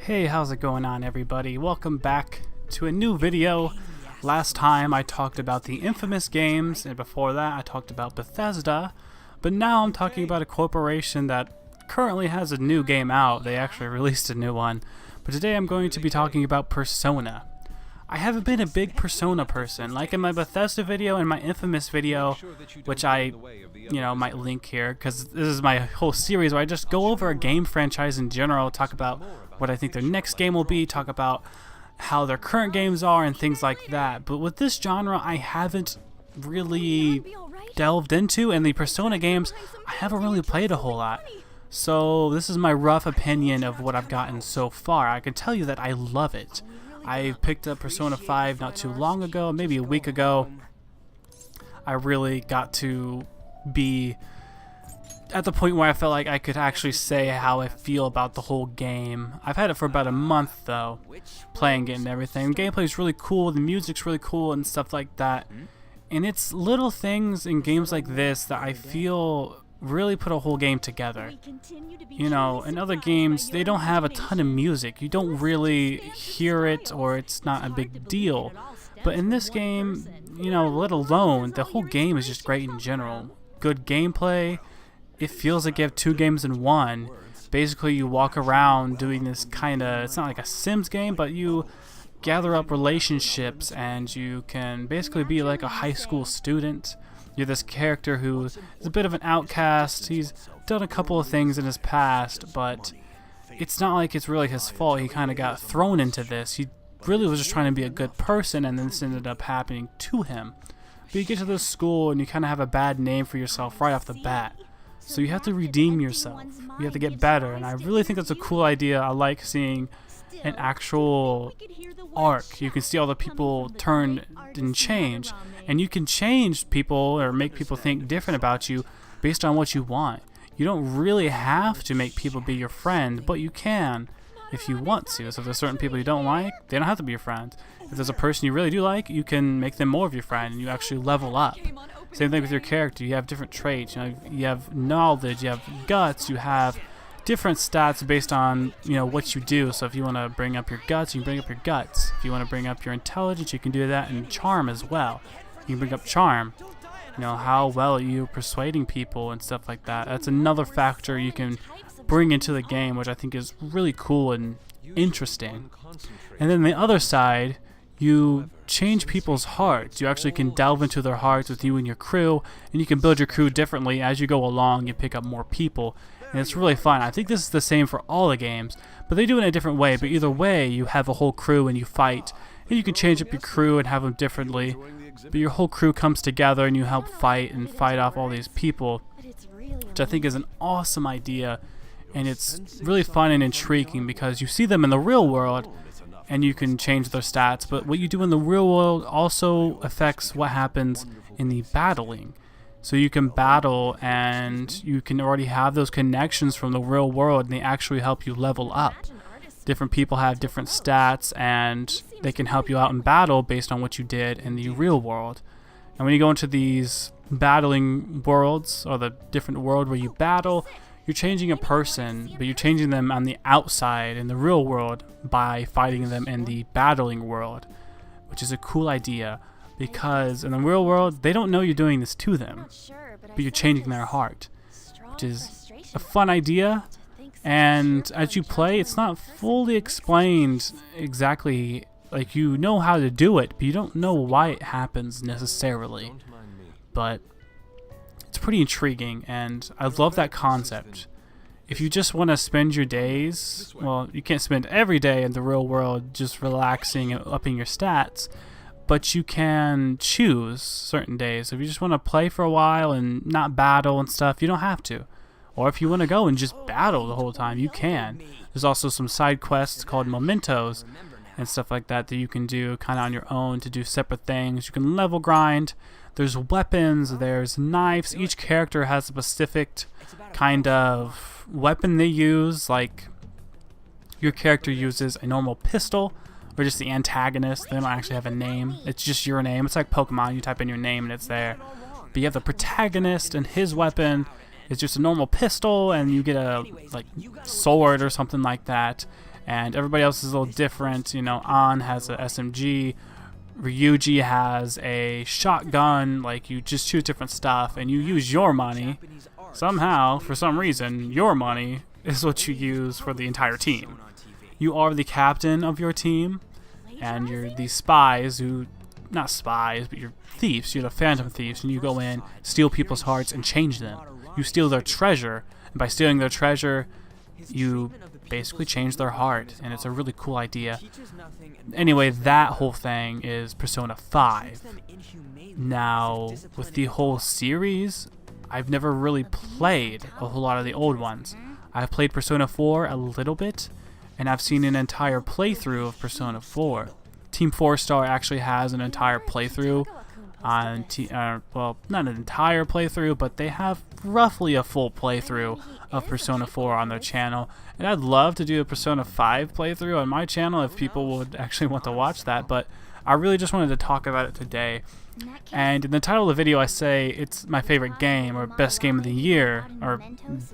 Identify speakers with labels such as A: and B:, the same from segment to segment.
A: Hey, how's it going on, everybody? Welcome back to a new video. Last time I talked about the Infamous games, and before that I talked about Bethesda, but now I'm talking about a corporation that currently has a new game out. They actually released a new one, but today I'm going to be talking about Persona. I haven't been a big Persona person. Like in my Bethesda video and my Infamous video, which I might link here, because this is my whole series where I just go over a game franchise in general, talk about what I think their next game will be, talk about how their current games are and things like that. But with this genre, I haven't really delved into, and the Persona games, I haven't really played a whole lot. So this is my rough opinion of what I've gotten so far. I can tell you that I love it. I picked up Persona 5 not too long ago, maybe a week ago. I really got to be at the point where I felt like I could actually say how I feel about the whole game. I've had it for about a month though, playing it and everything. The gameplay is really cool, the music's really cool and stuff like that. And it's little things in games like this that I feel really put a whole game together. You know, in other games, they don't have a ton of music. You don't really hear it, or it's not a big deal. But in this game, you know, let alone, the whole game is just great in general. Good gameplay. It feels like you have two games in one. Basically, you walk around doing this kind of, it's not like a Sims game, but you gather up relationships and you can basically be like a high school student. You're this character who is a bit of an outcast. He's done a couple of things in his past, but it's not like it's really his fault. He kind of got thrown into this. He really was just trying to be a good person, and then this ended up happening to him. But you get to this school and you kind of have a bad name for yourself right off the bat. So you have to redeem yourself. You have to get better, and I really think that's a cool idea. I like seeing an actual arc. You can see all the people turn and change, and you can change people or make people think different about you based on what you want. You don't really have to make people be your friend, but you can if you want to. So if there's certain people you don't like, they don't have to be your friend. If there's a person you really do like, you can make them more of your friend, and you actually level up. Same thing with your character. You have different traits. You have knowledge, you have guts, you have different stats based on what you do. So if you want to bring up your guts, you can bring up your guts. If you want to bring up your intelligence, you can do that, and charm as well. You can bring up charm. How well are you persuading people and stuff like that. That's another factor you can bring into the game, which I think is really cool and interesting. And then the other side, you change people's hearts. You actually can delve into their hearts with you and your crew, and you can build your crew differently as you go along. You pick up more people, and it's really fun. I think this is the same for all the games, but they do it in a different way. But either way, you have a whole crew and you fight, and you can change up your crew and have them differently. But your whole crew comes together and you help fight and fight off all these people, which I think is an awesome idea. And it's really fun and intriguing because you see them in the real world and you can change their stats, but what you do in the real world also affects what happens in the battling. So you can battle and you can already have those connections from the real world, and they actually help you level up. Different people have different stats and they can help you out in battle based on what you did in the real world. And when you go into these battling worlds, or the different world where you battle, you're changing a person, but you're changing them on the outside in the real world by fighting them in the battling world, which is a cool idea because in the real world, they don't know you're doing this to them, but you're changing their heart, which is a fun idea. And as you play, it's not fully explained exactly, like you know how to do it, but you don't know why it happens necessarily. But it's pretty intriguing, and I love that concept. If you just want to spend your days, well, you can't spend every day in the real world just relaxing and upping your stats, but you can choose certain days. If you just want to play for a while and not battle and stuff, you don't have to. Or if you want to go and just battle the whole time, you can. There's also some side quests called mementos and stuff like that that you can do kind of on your own to do separate things. You can level grind. There's weapons, there's knives. Each character has a specific kind of weapon they use. Like your character uses a normal pistol, or just the antagonist. They don't actually have a name. It's just your name. It's like Pokemon. You type in your name and it's there. But you have the protagonist, and his weapon is just a normal pistol, and you get a sword or something like that. and everybody else is a little different. You know, An has a SMG, Ryuji has a shotgun. Like, you just choose different stuff, and you use your money. Somehow, for some reason, your money is what you use for the entire team. You are the captain of your team, and you're these spies who, not spies, but you're thieves. You're the phantom thieves, and you go in, steal people's hearts, and change them. You steal their treasure, and by stealing their treasure, you basically change their heart, and it's a really cool idea. Anyway, that whole thing is Persona 5. Now, with the whole series, I've never really played a whole lot of the old ones. I've played Persona 4 a little bit, and I've seen an entire playthrough of Persona 4. Team 4 Star actually has an entire playthrough on, well, not an entire playthrough, but they have roughly a full playthrough of Persona 4 on their channel. And I'd love to do a Persona 5 playthrough on my channel if people would actually want to watch that, but I really just wanted to talk about it today. And in the title of the video, I say it's my favorite game, or best game of the year, or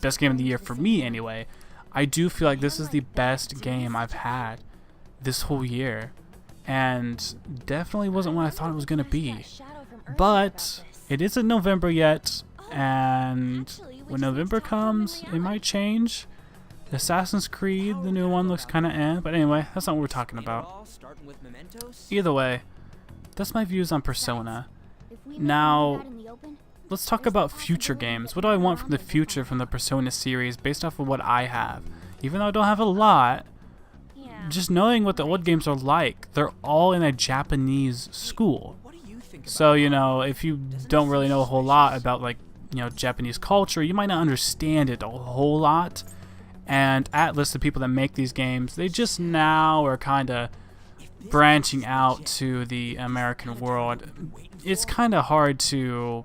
A: best game of the year for me anyway. I do feel like this is the best game I've had this whole year, and definitely wasn't what I thought it was going to be. But it isn't November yet, and when November comes, it might change. Assassin's Creed, the new one, looks kind of but anyway, that's not what we're talking about. Either way, that's my views on Persona. Now, let's talk about future games. What do I want from the future from the Persona series based off of what I have? Even though I don't have a lot, just knowing what the old games are like, they're all in a Japanese school. So, you know, if you don't really know a whole lot about, like, you know, Japanese culture, you might not understand it a whole lot. And Atlus, the people that make these games, they just now are kind of branching out to the American world. It's kind of hard to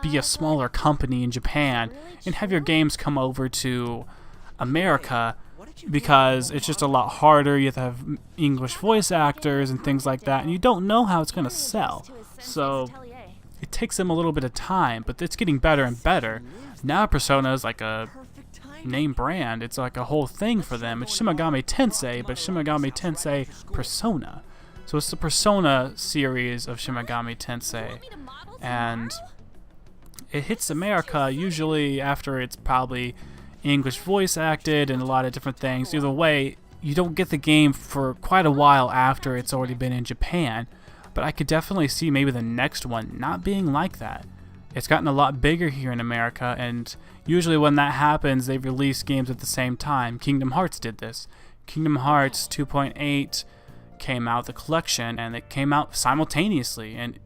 A: be a smaller company in Japan and have your games come over to America, because it's just a lot harder. You have to have English voice actors and things like that, and you don't know how it's going to sell. So it takes them a little bit of time, but it's getting better and better. Now Persona is like a name brand. It's like a whole thing for them. It's Shin Megami Tensei, but Shin Megami Tensei Persona. So it's the Persona series of Shin Megami Tensei, and it hits America usually after it's probably English voice acted and a lot of different things. Either way, you don't get the game for quite a while after it's already been in Japan, but I could definitely see maybe the next one not being like that. It's gotten a lot bigger here in America, and usually when that happens, they release games at the same time. Kingdom Hearts did this. Kingdom Hearts 2.8 came out, the collection, and it came out simultaneously in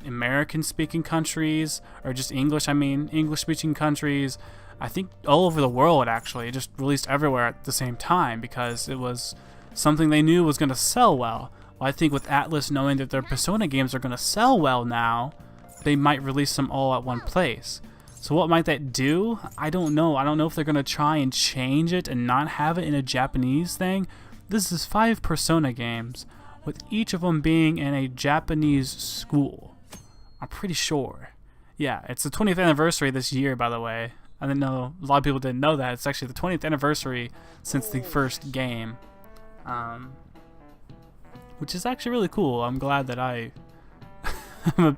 A: American-speaking countries, or just English-speaking countries. I think all over the world, actually. It just released everywhere at the same time because it was something they knew was going to sell well. Well, I think with Atlus knowing that their Persona games are going to sell well now, they might release them all at one place. So what might that do? I don't know. I don't know if they're going to try and change it and not have it in a Japanese thing. This is 5 Persona games, with each of them being in a Japanese school. I'm pretty sure. Yeah, it's the 20th anniversary this year, by the way. I didn't know, a lot of people didn't know that. It's actually the 20th anniversary since the first game. Which is actually really cool. I'm glad that I'm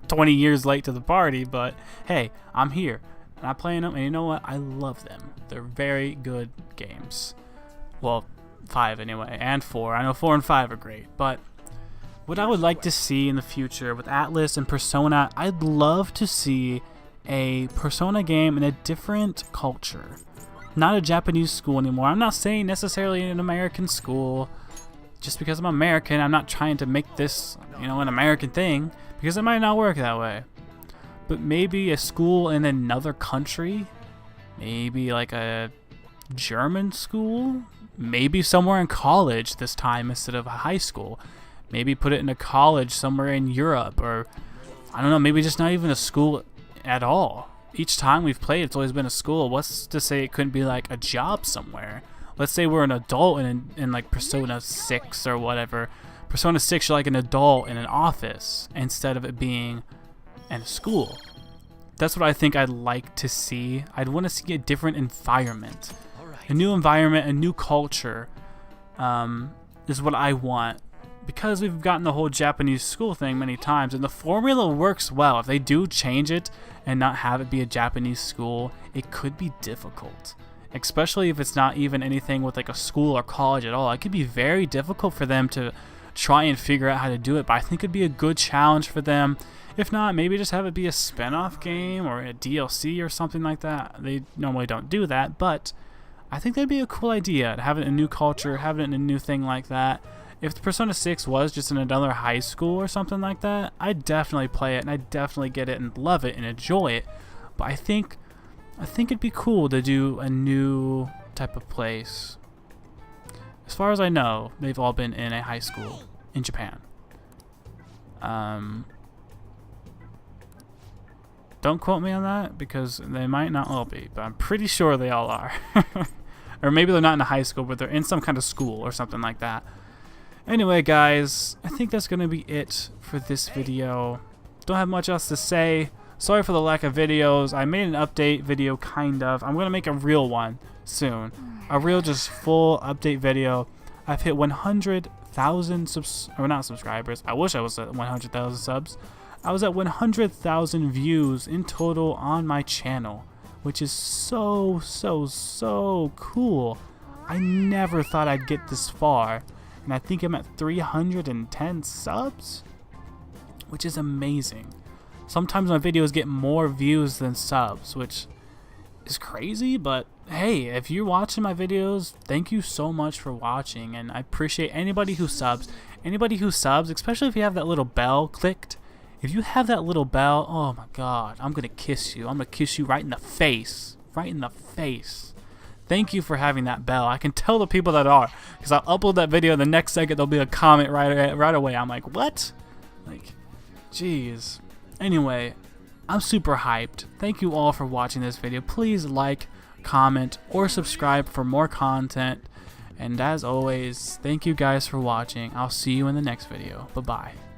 A: 20 years late to the party, but hey, I'm here. And I'm playing them, and you know what? I love them. They're very good games. Well, 5 anyway, and 4. I know 4 and 5 are great, but what I would like to see in the future with Atlus and Persona, I'd love to see a Persona game in a different culture. Not a Japanese school anymore. I'm not saying necessarily an American school. Just because I'm American, I'm not trying to make this, you know, an American thing, because it might not work that way. But maybe a school in another country, maybe like a German school, maybe somewhere in college this time instead of a high school. Maybe put it in a college somewhere in Europe, or I don't know, maybe just not even a school at all. Each time we've played, it's always been a school. What's to say it couldn't be like a job somewhere? Let's say we're an adult in like Persona 6 or whatever. Persona 6, you're like an adult in an office instead of it being in a school. That's what I think I'd like to see. I'd want to see a different environment. A new environment, a new culture. is what I want. Because we've gotten the whole Japanese school thing many times, and the formula works well. If they do change it and not have it be a Japanese school, it could be difficult. Especially if it's not even anything with like a school or college at all. It could be very difficult for them to try and figure out how to do it, but I think it'd be a good challenge for them. If not, maybe just have it be a spin-off game or a DLC or something like that. They normally don't do that, but I think that'd be a cool idea to have it in a new culture, have it in a new thing like that. If the Persona 6 was just in another high school or something like that, I'd definitely play it and I'd definitely get it and love it and enjoy it. But I think it'd be cool to do a new type of place. As far as I know, they've all been in a high school in Japan. Don't quote me on that because they might not all be, but I'm pretty sure they all are. Or maybe they're not in a high school, but they're in some kind of school or something like that. Anyway, guys, I think that's going to be it for this video. Don't have much else to say. Sorry for the lack of videos. I made an update video, kind of. I'm going to make a real one soon. A real, just full update video. I've hit 100,000 subscribers. I wish I was at 100,000 subs. I was at 100,000 views in total on my channel, which is so cool. I never thought I'd get this far. And I think I'm at 310 subs, which is amazing. Sometimes my videos get more views than subs, which is crazy, but hey, if you're watching my videos, thank you so much for watching, and I appreciate anybody who subs. Anybody who subs, especially if you have that little bell clicked. If you have that little bell, oh my god, I'm gonna kiss you. I'm gonna kiss you right in the face. Right in the face. Thank you for having that bell. I can tell the people that are, because I'll upload that video, the next second there'll be a comment right away. I'm like, what? Like, jeez. Anyway, I'm super hyped. Thank you all for watching this video. Please like, comment, or subscribe for more content. And as always, thank you guys for watching. I'll see you in the next video. Bye-bye.